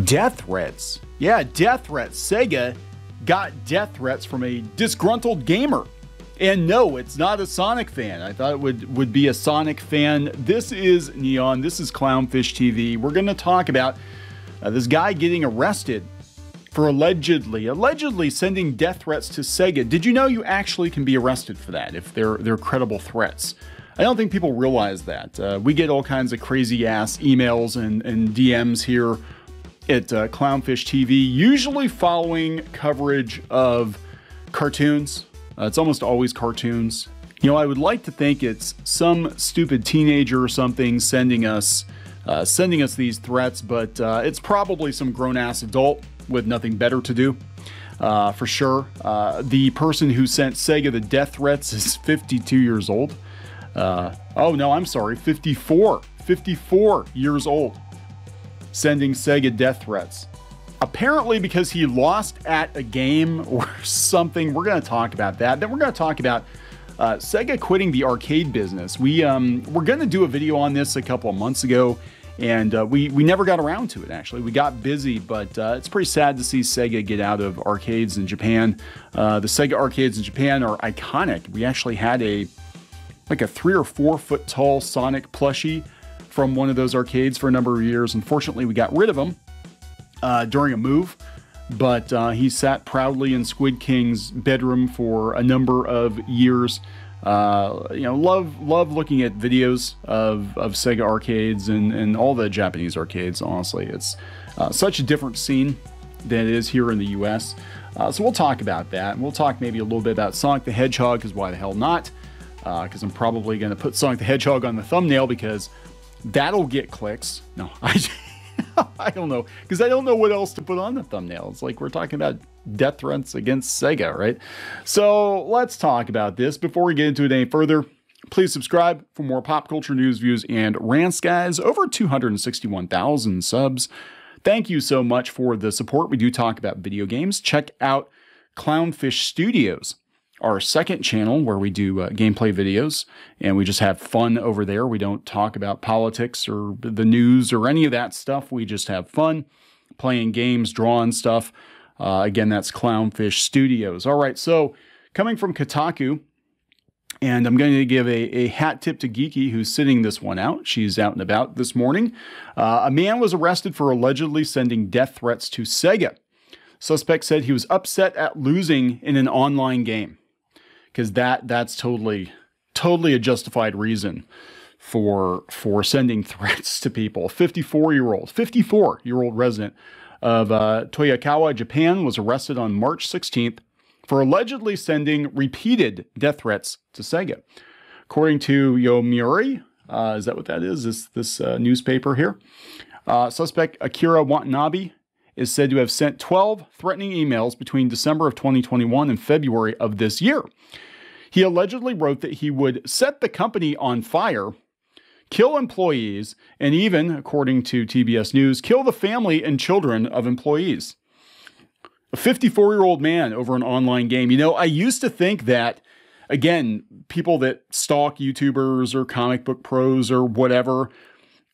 Death threats. Yeah, death threats. Sega got death threats from a disgruntled gamer. And no, it's not a Sonic fan. I thought it would be a Sonic fan. This is Neon. This is Clownfish TV. We're going to talk about this guy getting arrested for allegedly sending death threats to Sega. Did you know you actually can be arrested for that if they're credible threats? I don't think people realize that. We get all kinds of crazy ass emails and DMs here at Clownfish TV, usually following coverage of cartoons. It's almost always cartoons. You know, I would like to think it's some stupid teenager or something sending us these threats, but it's probably some grown-ass adult with nothing better to do, for sure. The person who sent Sega the death threats is 52 years old. Oh no, I'm sorry, 54 years old, sending Sega death threats. Apparently because he lost at a game or something. We're going to talk about that. Then we're going to talk about Sega quitting the arcade business. We're going to do a video on this a couple of months ago, and we never got around to it, actually. We got busy, but it's pretty sad to see Sega get out of arcades in Japan. The Sega Arcades in Japan are iconic. We actually had a 3 or 4 foot tall Sonic plushie from one of those arcades for a number of years. Unfortunately, we got rid of him during a move, but he sat proudly in Squid King's bedroom for a number of years. You know, love looking at videos of Sega Arcades and all the Japanese arcades, honestly. It's such a different scene than it is here in the US. So we'll talk about that. And we'll talk maybe a little bit about Sonic the Hedgehog, because why the hell not? Because I'm probably going to put Sonic the Hedgehog on the thumbnail because that'll get clicks. No, I don't know, because I don't know what else to put on the thumbnail. It's like we're talking about death threats against Sega, right? So let's talk about this. Before we get into it any further, please subscribe for more pop culture news, views, and rants, guys. Over 261,000 subs. Thank you so much for the support. We do talk about video games. Check out Clownfish Studios, our second channel where we do gameplay videos, and we just have fun over there. We don't talk about politics or the news or any of that stuff. We just have fun playing games, drawing stuff. Again, that's Clownfish Studios. All right, so coming from Kotaku, and I'm going to give a hat tip to Geeky, who's sitting this one out. She's out and about this morning. A man was arrested for allegedly sending death threats to Sega. Suspect said he was upset at losing in an online game, because that's totally a justified reason for sending threats to people. 54-year-old resident of Toyokawa, Japan, was arrested on March 16th for allegedly sending repeated death threats to Sega. According to Yomiuri, is that what that is? This newspaper here? Suspect Akira Watanabe is said to have sent 12 threatening emails between December of 2021 and February of this year. He allegedly wrote that he would set the company on fire, kill employees, and even, according to TBS News, kill the family and children of employees. A 54-year-old man over an online game. You know, I used to think that, again, people that stalk YouTubers or comic book pros or whatever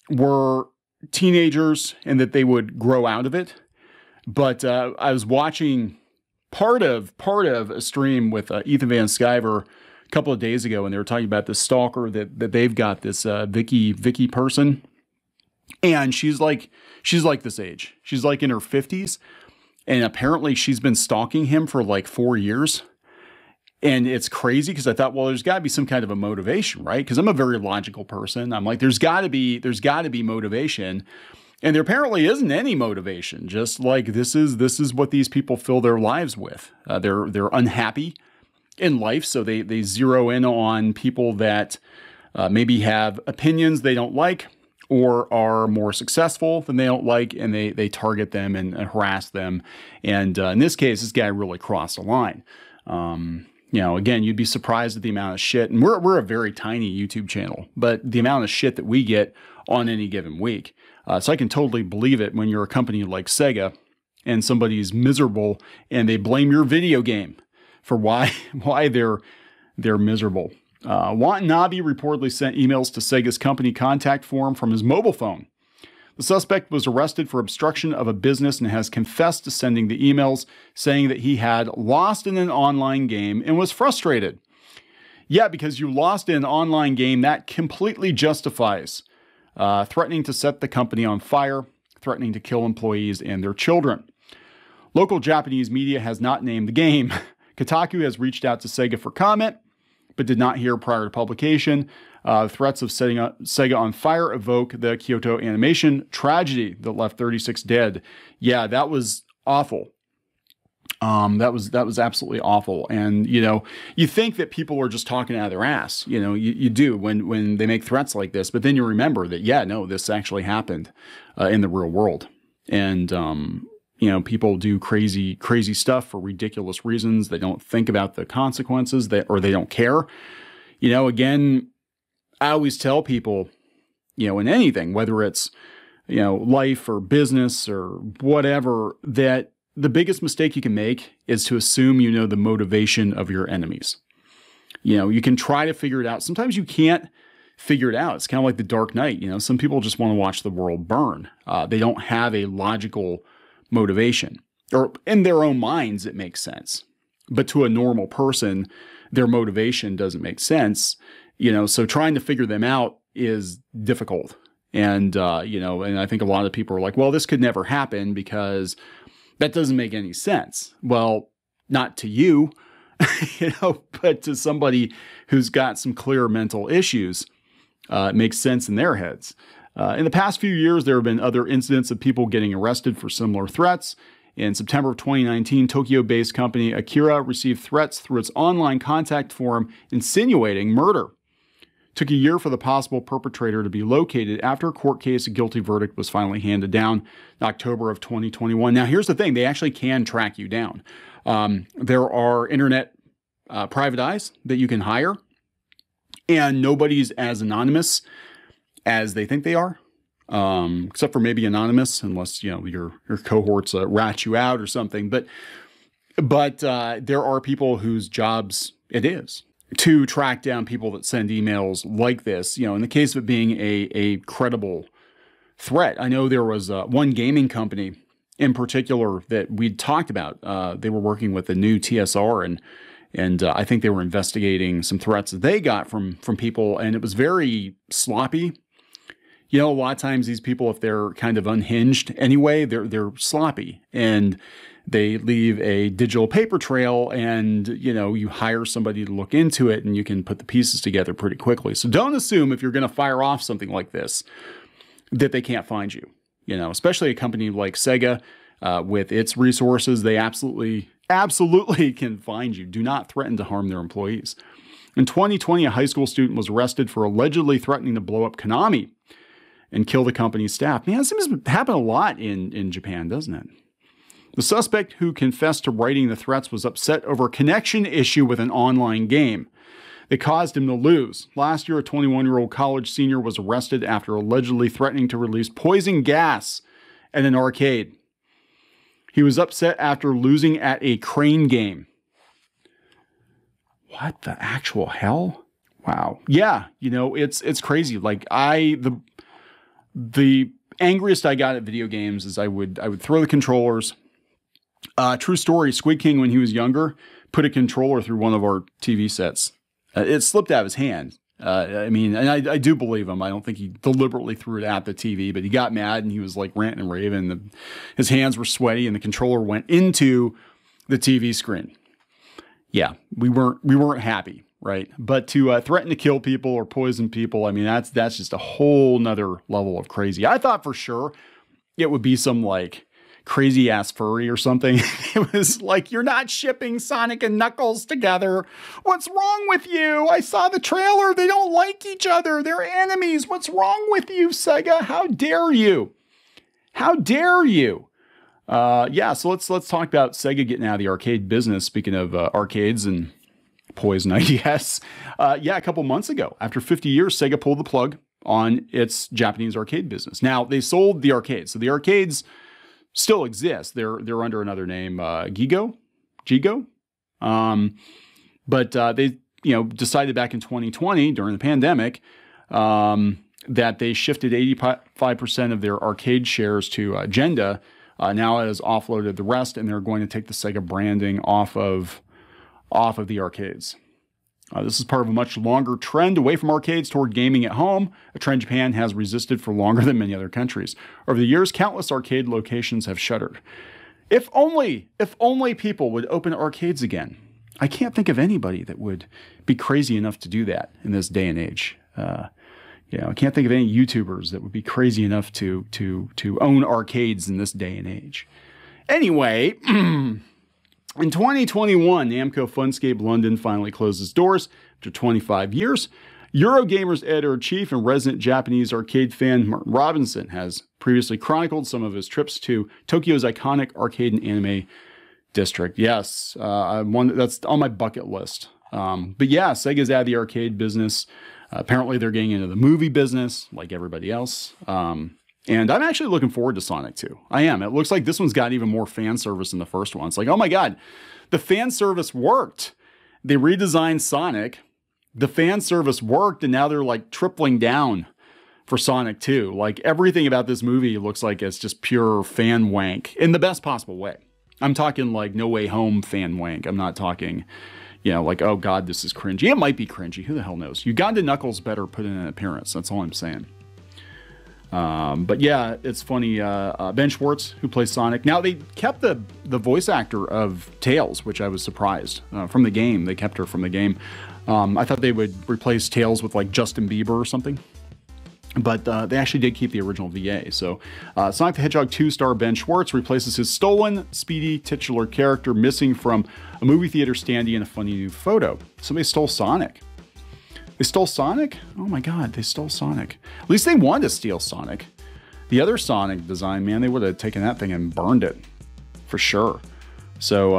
were teenagers and that they would grow out of it. But I was watching part of a stream with Ethan Van Sciver a couple of days ago, and they were talking about this stalker that they've got, this Vicky person, and she's like this age. She's like in her 50s, and apparently she's been stalking him for like 4 years. And it's crazy because I thought, well, there's got to be some kind of a motivation, right? Because I'm a very logical person. I'm like, there's got to be motivation. And there apparently isn't any motivation. Just like this is what these people fill their lives with. They're unhappy in life, so they zero in on people that maybe have opinions they don't like or are more successful than they don't like, and they target them and harass them. And in this case, this guy really crossed a line. You know, again, you'd be surprised at the amount of shit, and we're a very tiny YouTube channel, but the amount of shit that we get on any given week. So I can totally believe it when you're a company like Sega and somebody's miserable and they blame your video game for why they're miserable. Watanabe reportedly sent emails to Sega's company contact form from his mobile phone. The suspect was arrested for obstruction of a business and has confessed to sending the emails saying that he had lost in an online game and was frustrated. Yeah, because you lost in an online game, that completely justifies threatening to set the company on fire, threatening to kill employees and their children. Local Japanese media has not named the game. Kotaku has reached out to SEGA for comment, but did not hear prior to publication. Threats of setting SEGA on fire evoke the Kyoto animation tragedy that left 36 dead. Yeah, that was awful. That was absolutely awful. And, you know, you think that people are just talking out of their ass. You know, you do when they make threats like this, but then you remember that, yeah, no, this actually happened in the real world. And, you know, people do crazy stuff for ridiculous reasons. They don't think about the consequences or they don't care. You know, again, I always tell people, you know, in anything, whether it's, you know, life or business or whatever, that the biggest mistake you can make is to assume you know the motivation of your enemies. You know, you can try to figure it out. Sometimes you can't figure it out. It's kind of like the Dark Knight. You know, some people just want to watch the world burn. They don't have a logical motivation, or in their own minds, it makes sense. But to a normal person, their motivation doesn't make sense. You know, so trying to figure them out is difficult. And, you know, and I think a lot of people are like, well, this could never happen because that doesn't make any sense. Well, not to you, you know, but to somebody who's got some clear mental issues, it makes sense in their heads. In the past few years, there have been other incidents of people getting arrested for similar threats. In September of 2019, Tokyo-based company Akira received threats through its online contact forum insinuating murder. It took a year for the possible perpetrator to be located. After a court case, a guilty verdict was finally handed down in October of 2021. Now, here's the thing. They actually can track you down. There are internet private eyes that you can hire, and nobody's as anonymous as they think they are, except for maybe anonymous, unless, you know, your cohorts rat you out or something. But there are people whose jobs it is to track down people that send emails like this, you know, in the case of it being a credible threat. I know there was one gaming company in particular that we'd talked about. They were working with the new TSR, and I think they were investigating some threats that they got from people, and it was very sloppy. You know, a lot of times these people, if they're kind of unhinged anyway, they're sloppy, and they leave a digital paper trail, and, you know, you hire somebody to look into it and you can put the pieces together pretty quickly. So don't assume if you're going to fire off something like this that they can't find you, you know, especially a company like SEGA with its resources. They absolutely can find you. Do not threaten to harm their employees. In 2020, a high school student was arrested for allegedly threatening to blow up Konami and kill the company's staff. Man, this seems to happen a lot in Japan, doesn't it? The suspect, who confessed to writing the threats, was upset over a connection issue with an online game that caused him to lose. Last year, a 21-year-old college senior was arrested after allegedly threatening to release poison gas at an arcade. He was upset after losing at a crane game. What the actual hell? Wow. Yeah, you know, it's crazy. Like the angriest I got at video games is I would throw the controllers. True story, Squid King, when he was younger, put a controller through one of our TV sets. It slipped out of his hand. I mean, and I do believe him. I don't think he deliberately threw it at the TV, but he got mad and he was like ranting and raving. His hands were sweaty and the controller went into the TV screen. Yeah, we weren't happy, right? But to threaten to kill people or poison people, I mean, that's just a whole nother level of crazy. I thought for sure it would be some like crazy ass furry or something. It was like, you're not shipping Sonic and Knuckles together. What's wrong with you? I saw the trailer. They don't like each other. They're enemies. What's wrong with you, SEGA? How dare you? How dare you? Yeah, so let's talk about SEGA getting out of the arcade business. Speaking of arcades and poison, I guess. Yeah, a couple months ago, after 50 years, SEGA pulled the plug on its Japanese arcade business. Now, they sold the arcades. So the arcades still exist. They're under another name, Gigo. But they, you know, decided back in 2020 during the pandemic that they shifted 85% of their arcade shares to Agenda. Now it has offloaded the rest, and they're going to take the Sega branding off of the arcades. This is part of a much longer trend away from arcades toward gaming at home, a trend Japan has resisted for longer than many other countries. Over the years, countless arcade locations have shuttered. If only people would open arcades again. I can't think of anybody that would be crazy enough to do that in this day and age. I can't think of any YouTubers that would be crazy enough to own arcades in this day and age. Anyway, in 2021, Namco Funscape London finally closed its doors after 25 years. Eurogamer's editor-in-chief and resident Japanese arcade fan Martin Robinson has previously chronicled some of his trips to Tokyo's iconic arcade and anime district. Yes, that's on my bucket list. But yeah, Sega's out of the arcade business. Apparently, they're getting into the movie business like everybody else. And I'm actually looking forward to Sonic 2. I am. It looks like this one's got even more fan service than the first one. It's like, oh my God, the fan service worked. They redesigned Sonic. The fan service worked, and now they're like tripling down for Sonic 2. Like everything about this movie looks like it's just pure fan wank in the best possible way. I'm talking like No Way Home fan wank. I'm not talking, like, oh God, this is cringy. It might be cringy. Who the hell knows? Uganda Knuckles better put in an appearance. That's all I'm saying. But yeah, it's funny. Ben Schwartz, who plays Sonic. Now, they kept the voice actor of Tails, which I was surprised. From the game. They kept her from the game. I thought they would replace Tails with like Justin Bieber or something. But they actually did keep the original VA. So Sonic the Hedgehog 2 star Ben Schwartz replaces his stolen, speedy titular character missing from a movie theater standee in a funny new photo. Somebody stole Sonic. They stole Sonic? Oh my God, they stole Sonic. At least they wanted to steal Sonic. The other Sonic design, man, they would have taken that thing and burned it. For sure. So,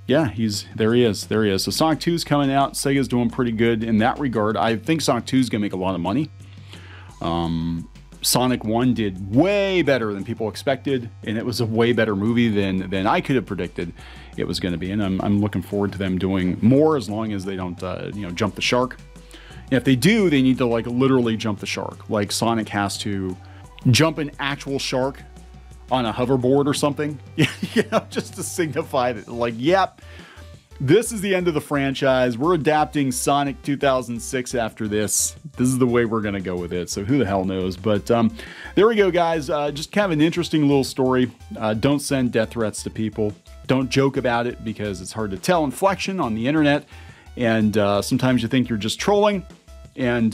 yeah, there he is. There he is. So Sonic 2 is coming out. Sega's doing pretty good in that regard. I think Sonic 2 is going to make a lot of money. Sonic 1 did way better than people expected, and it was a way better movie than I could have predicted it was going to be. And I'm looking forward to them doing more, as long as they don't, jump the shark. And if they do, they need to like literally jump the shark. Like Sonic has to jump an actual shark on a hoverboard or something, just to signify that, like, yep, this is the end of the franchise. We're adapting Sonic 2006 after this. This is the way we're going to go with it. So who the hell knows? But there we go, guys. Just kind of an interesting little story. Don't send death threats to people. Don't joke about it, because it's hard to tell inflection on the internet. And sometimes you think you're just trolling. And,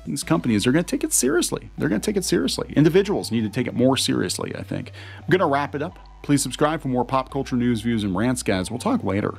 these companies are going to take it seriously. They're going to take it seriously. Individuals need to take it more seriously, I think. I'm going to wrap it up. Please subscribe for more pop culture news, views, and rants, guys. We'll talk later.